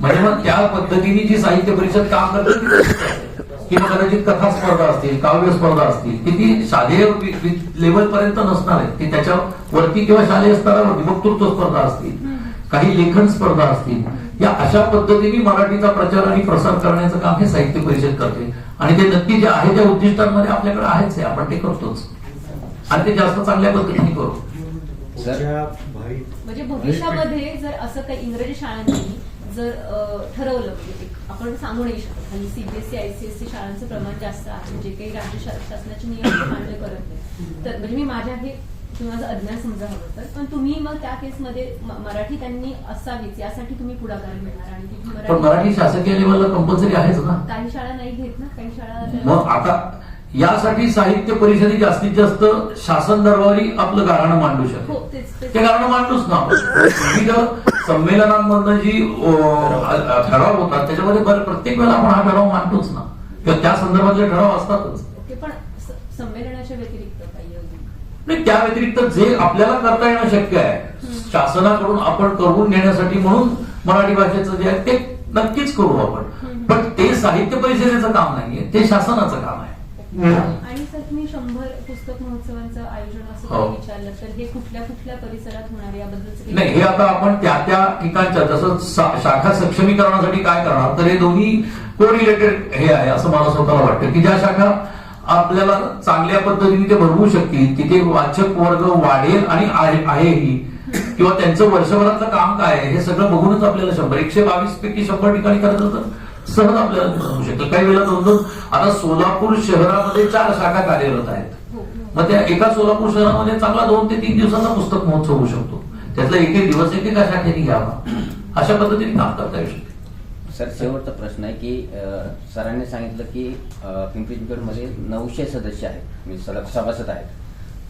म्हणजे मग त्या पद्धतीने जी साहित्य परिषद काम करते किंवा कदाचित कथा स्पर्धा असतील, काव्य स्पर्धा असतील, की ती शालेय लेवल पर्यंत नसणार आहे, ती त्याच्या वरती किंवा शालेय स्तरावरती वक्तृत्व स्पर्धा असतील, काही लेखन स्पर्धा असतील. या अशा पद्धतीने मराठीचा प्रचार आणि प्रसार करण्याचं काम हे साहित्य परिषद करते आणि ते नक्की जे आहे त्या उद्दिष्टांमध्ये आपल्याकडे आहेच आहे, आपण ते करतोच आणि ते जास्त चांगल्या पद्धतीने करू. म्हणजे भविष्यामध्ये जर असं काही इंग्रजी शाळांनी जर ठरवलं, म्हणजे आपण सांगू नाही शकत, आणि सीबीएसई आयसीएसई शाळांचं प्रमाण जास्त आहे, जे काही राज्य शासनाचे नियम मान्य करत नाही, तर म्हणजे मी माझ्या हे माझं अज्ञान समजा हवं तर, पण तुम्ही मग त्या केसमध्ये मराठी त्यांनी असावीच यासाठी तुम्ही पुढाकार घेणार आणि तिथे पण मराठी शासकीय लेवलला कंपल्सरी आहेच ना. काही शाळा नाही घेत ना, काही शाळा. मग आता यासाठी साहित्य परिषदेने जास्तीत जास्त शासन दरबारी आपलं गाऱ्हाणं मांडू शकतो. ते गाऱ्हाणं मांडूच ना. विविध संमेलनांमधनं जी ठराव होतात त्याच्यामध्ये प्रत्येक वेळेला आपण हा ठराव मांडतोच ना, किंवा त्या संदर्भातले ठराव असतातच. पण संमेलनाच्या व्यतिरिक्त काही नाही, त्या व्यतिरिक्त जे आपल्याला करता येणं शक्य आहे शासनाकडून आपण करून घेण्यासाठी, म्हणून मराठी भाषेचं जे आहे ते नक्कीच करू आपण. पण ते साहित्य परिषदेचं काम नाहीये, ते शासनाचं काम आहे. आणि सर तुम्ही 100 पुस्तक महोत्सवांचं आयोजन असं विचारलं तर हे कुठल्या कुठल्या परिसरात होणार याबद्दल नाही, हे आता आपण त्या त्या ठिकाणच्या, जसं शाखा सक्षमीकरणासाठी काय करणार, तर हे दोन्ही कोरिलेटेड हे आहे असं मला स्वतःला वाटतं, की ज्या शाखा आपल्याला चांगल्या पद्धतीने ते भरवू शकतील, तिथे वाचक वर्ग वाढेल आणि आहेही, किंवा त्यांचं वर्षभराचं काम काय आहे हे सगळं बघूनच आपल्याला 122 पैकी 100 ठिकाणी करायचं तर सहज आपल्याला बनवू शकेल. काही वेळेला 2-2, आता सोलापूर शहरामध्ये 4 शाखा कार्यरत आहेत, मग त्या एका सोलापूर शहरामध्ये चांगला 2 ते 3 दिवसाचा पुस्तक महोत्सव होऊ शकतो. त्यातला एक दिवस एकेका शाखेने घ्यावा, अशा पद्धतीने काम करता येऊ शकते. सर, शेवटचा प्रश्न आहे की सरांनी सांगितलं की पिंपरी चिंचवडमध्ये 900 सदस्य आहेत, म्हणजे सभासद आहेत,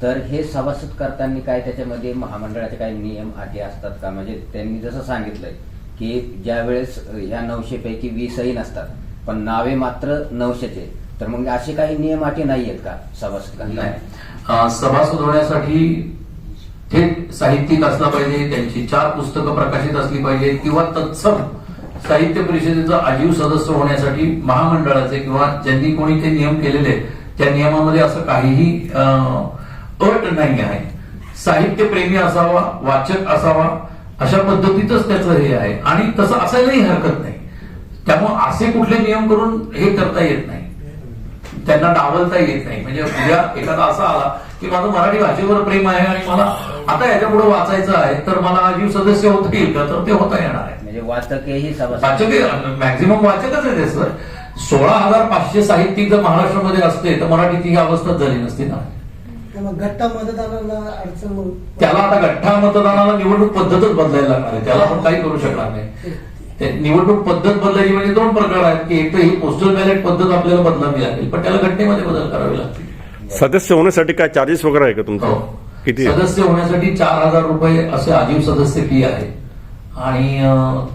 तर हे सभासद करताना काय त्याच्यामध्ये महामंडळाचे काही नियम अटी असतात का? म्हणजे त्यांनी जसं सांगितलंय की ज्या वेळेस ह्या 900 पैकी 20ही नसतात पण नावे मात्र 900चे, तर मग असे काही नियम अटी नाहीयेत का सभासद? नाही, सभासद होण्यासाठी थेट साहित्यिक असला पाहिजे, त्यांची 4 पुस्तकं प्रकाशित असली पाहिजे, किंवा तत्सम साहित्य परिषदेचा आजीव सदस्य होण्यासाठी महामंडळाचे किंवा ज्यांनी कोणी ते नियम केलेले त्या नियमामध्ये असं काहीही अट नाही आहे. साहित्यप्रेमी असावा, वाचक असावा, अशा पद्धतीतच त्याचं हे आहे आणि तसं असायलाही हरकत नाही. त्यामुळे असे कुठले नियम करून हे करता येत नाही, त्यांना डावलता येत नाही. म्हणजे उद्या एखादा असा आला की माझं मराठी भाषेवर प्रेम आहे आणि मला आता याच्या पुढे वाचायचं आहे, तर मला आजीव सदस्य होता येईल का? तर ते होता येणार आहे. म्हणजे वाचकही वाचक मॅक्झिमम वाचकच आहे ते सर. 16,500 साहित्यिक जर महाराष्ट्रामध्ये असते तर मराठीची ही अवस्था झाली नसती ना. गट्टा मतदानाला अडचण, त्याला आता गठ्ठा मतदानाला निवडणूक पद्धतच बदलायला लागणार आहे, त्याला आपण काही करू शकणार नाही. ते निवडणूक पद्धत बदलायची म्हणजे 2 प्रकार आहेत, की एक तर ही पोस्टल बॅलेट पद्धत आपल्याला बदलावी लागेल, पण त्याला घटनेमध्ये बदल करावे लागतील. सदस्य होण्यासाठी काय चार्जेस वगैरे आहे का तुमचं? किती? सदस्य होण्यासाठी 4,000 रुपये असे आजीव सदस्य फी आहे आणि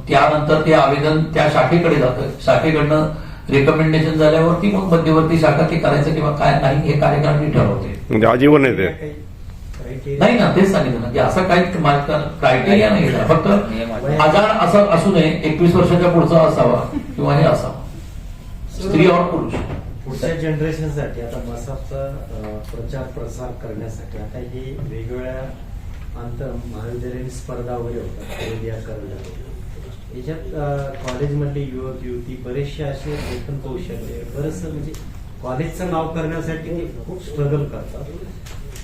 त्यानंतर ते आवेदन त्या शाखेकडे जातं. शाखेकडनं रिकमेंडेशन झाल्यावरती मग मध्यवर्ती शाखा ते करायचं किंवा काय नाही हे कार्यकारिणी ठरवते. म्हणजे आजीवन आहे ते? नाही ना, तेच सांगितलं ना की असं काही क्रायटेरिया नाही, फक्त अजाण असं असू नये, 21 वर्षाच्या पुढचा असावा किंवा हे असावा, स्त्री और पुरुष. पुढच्या जनरेशनसाठी आता मसापचा प्रचार प्रसार करण्यासाठी आता हे वेगवेगळ्या आंतर महाविद्यालयीन स्पर्धा वगैरे होतात, याच्यात कॉलेजमधले युवक युवती बरेचसे असे लेखन कौशल्य बरंचसं म्हणजे कॉलेजचं नाव करण्यासाठी ते खूप स्ट्रगल करतात,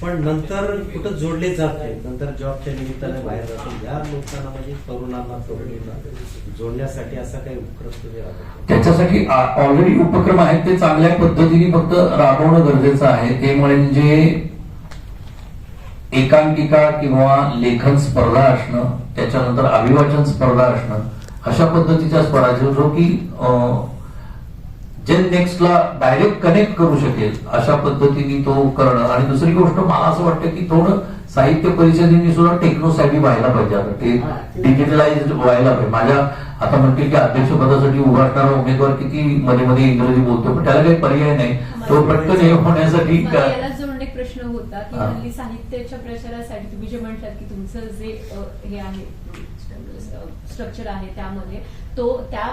पण नंतर कुठं जोडले जात नाही, नंतर जॉबच्या निमित्ताने बाहेर जातात. या लोकांना म्हणजे तरुणांना तरुणींना जोडण्यासाठी असा काही उपक्रम तुम्ही राबवता? त्याच्यासाठी ऑलरेडी उपक्रम आहेत, ते चांगल्या पद्धतीने फक्त राबवणं गरजेचं आहे. ते म्हणजे एकांकिका किंवा लेखन स्पर्धा असणं, त्याच्यानंतर अभिवाचन स्पर्धा असणं, अशा पद्धतीच्या स्पर्धा जो की जे नेक्स्टला डायरेक्ट कनेक्ट करू शकेल अशा पद्धतीने तो करणं. आणि दुसरी गोष्ट मला असं वाटतं की थोडं साहित्य परिषदेने सुद्धा टेक्नोसॅव्ही व्हायला पाहिजे. आता ते डिजिटलाइज व्हायला पाहिजे. माझ्या आता म्हणतील की अध्यक्षपदासाठी उभा असणारा उमेदवार किती मध्ये मध्ये इंग्रजी बोलतो, पण त्याला काही पर्याय नाही. तो पटकन हे होण्यासाठी मला याला जोडून एक प्रश्न होता की हल्ली साहित्याच्या प्रचारासाठी तुम्ही जे म्हणतात की तुमचं जे हे आहे स्ट्रक्चर आहे त्यामध्ये तो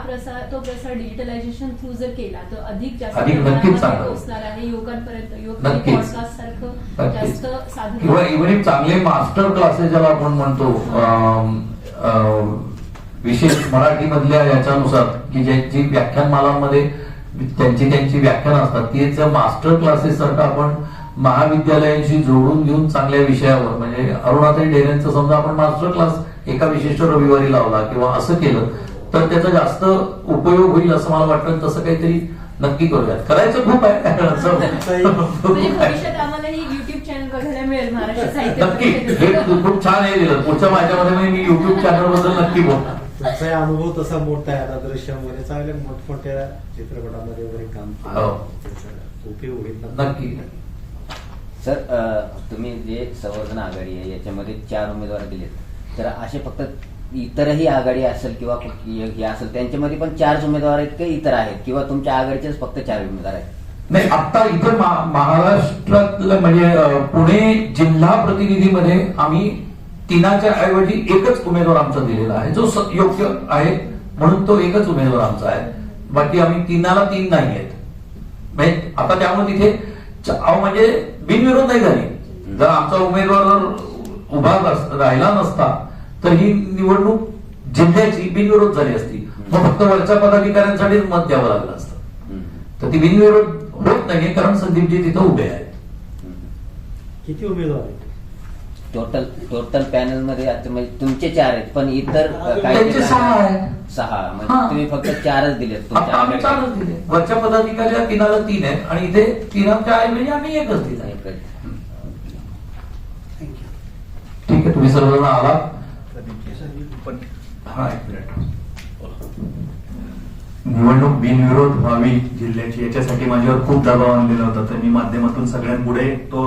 प्रसार डिजिटलायझेशन थ्रू जर केला तर अधिक जास्त नक्कीच चांगलं पोहोचणार आहे युवकांपर्यंत. नक्कीच. पॉडकास्ट सारखं जास्त साधन किंवा इव्हन चांगले मास्टर क्लासेस ज्याला आपण म्हणतो विशेष मराठी मधल्या याच्यानुसार की ज्यांची व्याख्यानमालांमध्ये त्यांची व्याख्यान असतात तीच मास्टर क्लासेस सारखं आपण महाविद्यालयांशी जोडून घेऊन चांगल्या विषयावर म्हणजे अरुणाताई ढेरेंचा समजा आपण मास्टर क्लास एका विशिष्ट रविवारी लावला किंवा असं केलं तर त्याचा जास्त उपयोग होईल असं मला वाटतं. तसं काहीतरी नक्की करूयात. करायचं खूप आहे म्हणजे भविष्यात आम्हाला ही युट्यूब चॅनल बघायला मिळेल महाराष्ट्र साहित्य नक्की. हे परिषदेचं. खूप छान हे दिलं. पुढच्या माझ्यामध्ये मी युट्यूब चॅनल बद्दल नक्की बोलणार. तुमचा अनुभव तसा मोठा आहे. आता दृश्यामध्ये चांगल्या मोठमोठ्या चित्रपटामध्ये वगैरे काम हो. त्याचा उपयोग होईल. नक्की. सर तुम्ही जे संवर्धन आघाडी आहे याच्यामध्ये 4 उमेदवार दिलेत, तर असे फक्त इतरही आघाडी असेल किंवा हे असेल त्यांच्यामध्ये पण 4 उमेदवार आहेत का इतर आहेत किंवा तुमच्या आघाडीचेच फक्त 4 उमेदवार आहेत? नाही, आता इथं महाराष्ट्रातलं म्हणजे पुणे जिल्हा प्रतिनिधीमध्ये आम्ही 3च्या ऐवजी एकच उमेदवार आमचा दिलेला आहे जो योग्य आहे म्हणून तो एकच उमेदवार आमचा आहे. बाकी आम्ही 3ला 3 नाही आहेत. म्हणजे आता त्यामुळे तिथे म्हणजे बिनविरोध नाही झाली. जर आमचा उमेदवार जर उभा राहिला नसता तर ही निवडणूक जिल्ह्याची बिनविरोध झाली असती. मग फक्त वरच्या पदाधिकाऱ्यांसाठी मत द्यावं लागलं असतं. तर ती बिनविरोध होत नाहीये कारण संदीपजी तिथं उभे आहेत. किती उमेदवार आहेत? टोटल पॅनल मध्ये आता म्हणजे तुमचे 4 आहेत पण इतर त्यांचे 6 आहेत. 6 म्हणजे तुम्ही फक्त 4च दिलेत तुमच्या आम्ही 4च दिले. वरच्या पदाधिकाऱ्याला 3ला 3 आहेत आणि इथे 3च्या ऐवजी आम्ही एकच दिला. ठीक आहे. तुम्ही सर्वजण आलात. हा, एक मिनिट. निवडणूक बिनविरोध व्हावी जिल्ह्याची याच्यासाठी माझ्यावर खूप दबाव आणलेला होता. तर मी माध्यमातून सगळ्यांपुढे तो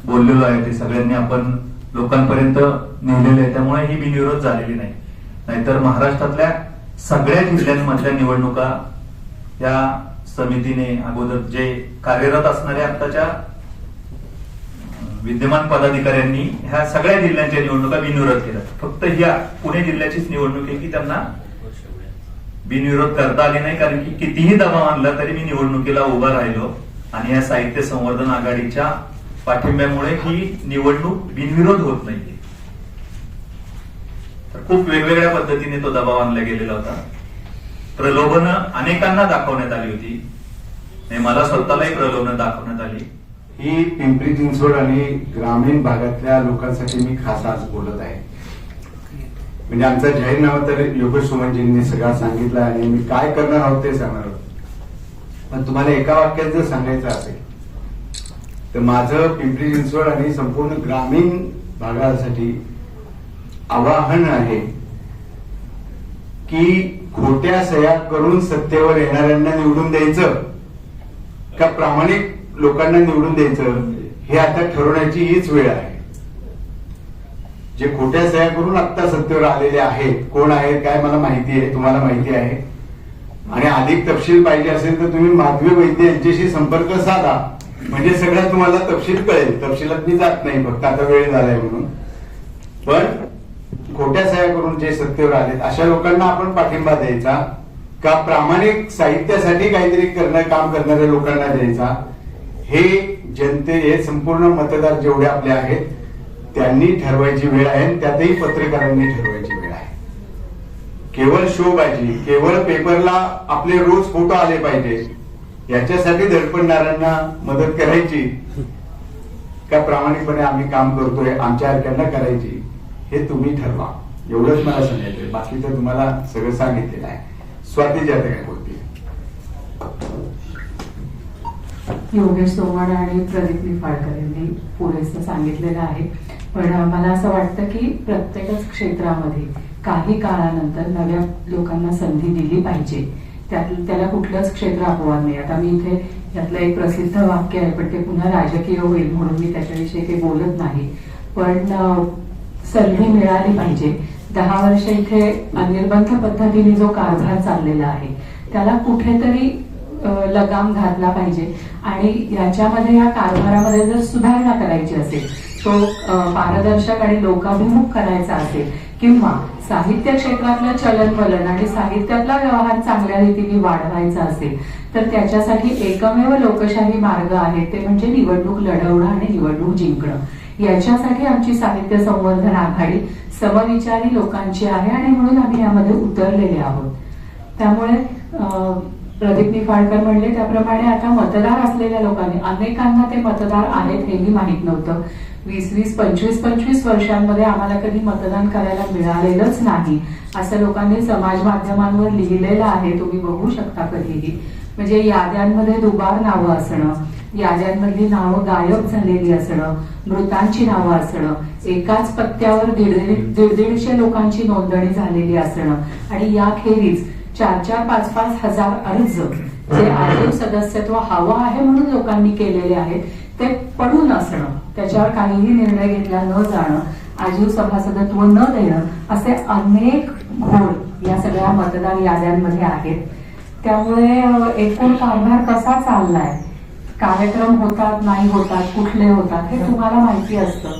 बोललेलो आहे. ते सगळ्यांनी आपण लोकांपर्यंत नेलेलं आहे. त्यामुळे ही बिनविरोध झालेली नाही. नाहीतर महाराष्ट्रातल्या सगळ्या जिल्ह्यांमधल्या निवडणुका या समितीने अगोदर जे कार्यरत असणाऱ्या आताच्या विद्यमान पदाधिकाऱ्यांनी ह्या सगळ्या जिल्ह्यांच्या निवडणुका बिनविरोध केल्या. फक्त ह्या पुणे जिल्ह्याचीच निवडणूक आहे की त्यांना बिनविरोध करता आली नाही. कारण की कितीही दबाव आणला तरी मी निवडणुकीला उभा राहिलो आणि या साहित्य संवर्धन आघाडीच्या पाठिंब्यामुळे ही निवडणूक बिनविरोध होत नाहीये. तर खूप वेगवेगळ्या पद्धतीने तो दबाव आणला गेलेला होता. प्रलोभनं अनेकांना दाखवण्यात आली होती. मला स्वतःलाही प्रलोभनं दाखवण्यात आली. ही पिंपरी चिंचवड आणि ग्रामीण भागातल्या लोकांसाठी मी खास आज बोलत आहे. म्हणजे आमचा जाहीरनामा तर योगेश सोमनजींनी सगळा सांगितला आणि मी काय करणार आहोत ते सांगणार आहोत. पण तुम्हाला एका वाक्यात जर सांगायचं असेल तर माझं पिंपरी चिंचवड आणि संपूर्ण ग्रामीण भागासाठी आवाहन आहे की खोट्या सह्या करून सत्तेवर येणाऱ्यांना निवडून द्यायचं का प्रामाणिक लोकांना निवडून द्यायचं हे आता ठरवण्याची हीच वेळ आहे. जे खोट्या सह्या करून आता सत्तेवर आलेले आहेत कोण आहेत काय मला माहिती आहे, तुम्हाला माहिती आहे. आणि अधिक तपशील पाहिजे असेल तर तुम्ही माधवी वैद्य यांच्याशी संपर्क साधा. म्हणजे सगळ्यात तुम्हाला तपशील कळेल. तपशिलात मी जात नाही फक्त आता वेळ झालाय म्हणून. पण खोट्या सह्या करून जे सत्तेवर आलेत अशा लोकांना आपण पाठिंबा द्यायचा का प्रामाणिक साहित्यासाठी काहीतरी काम करणाऱ्या लोकांना द्यायचा हे हे संपूर्ण मतदार जेवढे आपले आहेत त्यांनी ठरवायची वेळ आहे. त्यातही पत्रकारांनी ठरवायची वेळ आहे. केवळ शोबाजी केवळ पेपरला आपले रोज फोटो आले पाहिजे याच्यासाठी धडपडणाऱ्यांना मदत करायची का प्रामाणिकपणे आम्ही काम करतोय आमच्या हरक्यांना करायची हे तुम्ही ठरवा. एवढंच मला सांगायचंय. बाकी तर तुम्हाला सगळं सांगितलेलं आहे. स्वाती जाते काय बोलते. योगेश सोमण आणि प्रदीप निफाडकर यांनी पुरेसं सांगितलेलं आहे. पण मला असं वाटतं की प्रत्येकच क्षेत्रामध्ये काही काळानंतर नव्या लोकांना संधी दिली पाहिजे. त्याला कुठलंच क्षेत्र अपवाद नाही. आता मी इथे यातलं एक प्रसिद्ध वाक्य आहे पण ते पुन्हा राजकीय होईल म्हणून मी त्याच्याविषयी काही बोलत नाही. पण संधी मिळाली पाहिजे. 10 वर्ष इथे अनिर्बंध पद्धतीने जो कारभार चाललेला आहे त्याला कुठेतरी लगाम घातला पाहिजे आणि याच्यामध्ये या कारभारामध्ये जर सुधारणा करायची असेल, तो पारदर्शक आणि लोकाभिमुख करायचा असेल किंवा साहित्य क्षेत्रातलं चलनवलन आणि साहित्यातला व्यवहार चांगल्या रीतीने वाढवायचा असेल तर त्याच्यासाठी एकमेव लोकशाही मार्ग आहे, ते म्हणजे निवडणूक लढवणं आणि निवडणूक जिंकणं. याच्यासाठी आमची साहित्य संवर्धन आघाडी समविचारी लोकांची आहे आणि म्हणून आम्ही यामध्ये उतरलेले आहोत. त्यामुळे प्रदीप निफाडकर म्हणले त्याप्रमाणे आता मतदार असलेल्या लोकांनी, अनेकांना ते मतदार आहेत हेही माहीत नव्हतं. 20-20, 25-25 वर्षांमध्ये आम्हाला कधी मतदान करायला मिळालेलंच नाही असं लोकांनी समाज माध्यमांवर लिहिलेलं आहे, तुम्ही बघू शकता कधीही. म्हणजे याद्यांमध्ये दुबार नावं असणं, याद्यांमधली नावं गायब झालेली असणं, मृतांची नावं असणं, एकाच पत्त्यावर 150 लोकांची नोंदणी झालेली असणं आणि याखेरीज 4-4, 5-5 हजार अर्ज जे आजीव सदस्यत्व हवं आहे म्हणून लोकांनी केलेले आहेत ते पडून असणं, त्याच्यावर काहीही निर्णय घेतला न जाणं, आजीव सभासदत्व न देणं, असे अनेक घोळ या सगळ्या मतदार याद्यांमध्ये आहेत. त्यामुळे एकूण कारभार कसा चाललाय, कार्यक्रम होतात नाही होतात, कुठले होतात हे तुम्हाला माहिती असतं,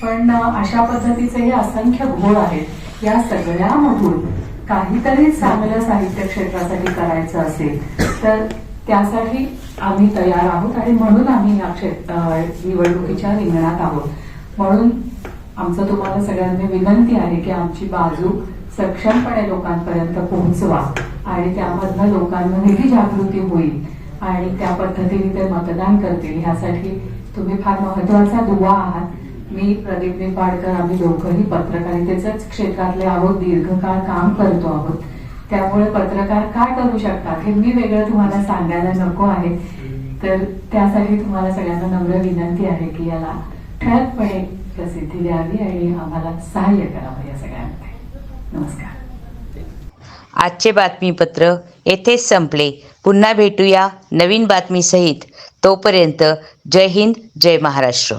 पण अशा पद्धतीचे हे असंख्य घोळ आहेत. या सगळ्यामधून काहीतरी चांगलं साहित्य क्षेत्रासाठी करायचं असेल तर त्यासाठी आम्ही तयार आहोत आणि म्हणून आम्ही या निवडणुकीच्या रिंगणात आहोत. म्हणून आमचं तुम्हाला सगळ्यांना विनंती आहे की आमची बाजू सक्षमपणे लोकांपर्यंत पोहोचवा आणि त्यामधनं लोकांमध्येही जागृती होईल आणि त्या पद्धतीने ते मतदान करतील. ह्यासाठी तुम्ही फार महत्वाचा दुवा आहात. मी प्रदीप निफाडकर, आम्ही दोघंही पत्रकारितेच्याच क्षेत्रातले आहोत, दीर्घकाळ काम करतो आहोत. त्यामुळे पत्रकार काय करू शकतात हे मी वेगळं तुम्हाला सांगायला नको आहे. तर त्यासाठी तुम्हाला सगळ्यांना नम्र विनंती आहे की याला ठळकपणे प्रसिद्धी द्यावी आणि आम्हाला सहाय्य करावं या सगळ्यांमध्ये. नमस्कार. आजचे बातमीपत्र येथेच संपले. पुन्हा भेटूया नवीन बातमीसहित. तोपर्यंत जय हिंद, जय महाराष्ट्र.